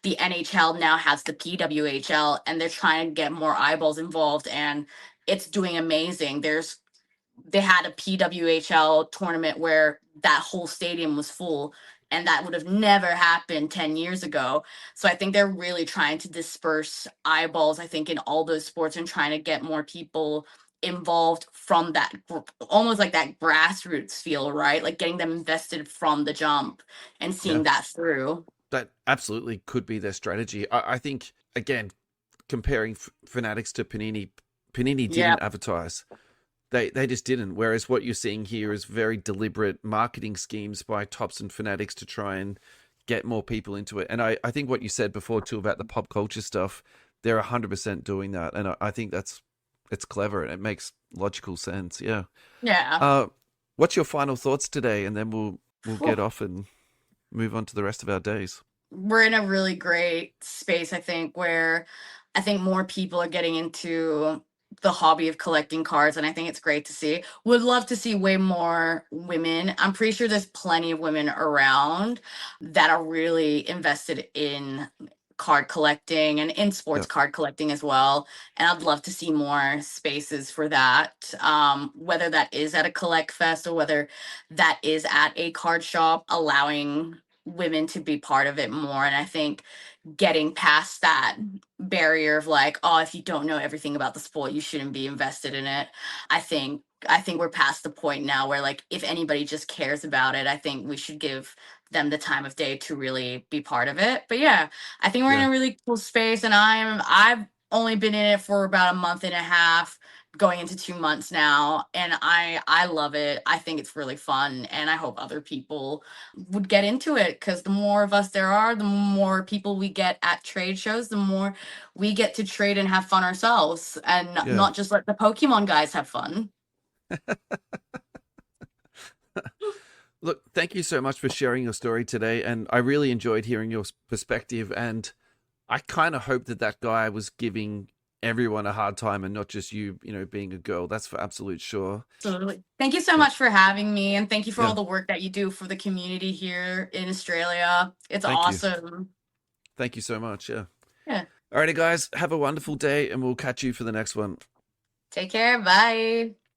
S2: NHL now has the PWHL, and they're trying to get more eyeballs involved, and it's doing amazing. They had a PWHL tournament where that whole stadium was full, and that would have never happened 10 years ago. So I think they're really trying to disperse eyeballs, I think, in all those sports and trying to get more people involved from that almost like that grassroots feel, right? Like getting them invested from the jump and
S1: yeah.
S2: seeing that through.
S1: That absolutely could be their strategy. I think, again, comparing Fanatics to Panini, Panini
S2: Yeah.
S1: didn't advertise. They just didn't. Whereas what you're seeing here is very deliberate marketing schemes by Tops and Fanatics to try and get more people into it. And I think what you said before too about the pop culture stuff, they're 100% doing that. And I think it's clever and it makes logical sense. Yeah.
S2: Yeah.
S1: Uh, what's your final thoughts today? And then we'll
S2: Whew.
S1: get off and move on to the rest of our days.
S2: We're in a really great space, I think, where I think more people are getting into the hobby of collecting cards, and I think it's great to see. Would love to see way more women. I'm pretty sure there's plenty of women around that are really invested in card collecting and in sports
S1: Yeah.
S2: card collecting as well. And I'd love to see more spaces for that. Whether that is at a collect fest or whether that is at a card shop, allowing women to be part of it more. And I think getting past that barrier of like, oh, if you don't know everything about the sport, you shouldn't be invested in it. I think we're past the point now where like if anybody just cares about it, I think we should give them the time of day to really be part of it. But yeah, I think we're in
S1: Yeah.
S2: a really cool space, and I've only been in it for about a month and a half, going into 2 months now, and I love it. I think it's really fun, and I hope other people would get into it because the more of us there are, the more people we get at trade shows, the more we get to trade and have fun ourselves, and
S1: Yeah.
S2: not just let the Pokemon guys have fun.
S1: Look, thank you so much for sharing your story today. And I really enjoyed hearing your perspective. And I kind of hope that that guy was giving everyone a hard time and not just you, being a girl. That's for absolute sure.
S2: Absolutely. Thank you so
S1: Yeah.
S2: much for having me, and thank you for all
S1: Yeah.
S2: the work that you do for the community here in Australia. It's
S1: Thank you.
S2: awesome.
S1: Thank you so much. Yeah.
S2: Yeah.
S1: Alrighty, guys. Have a wonderful day and we'll catch you for the next one.
S2: Take care. Bye.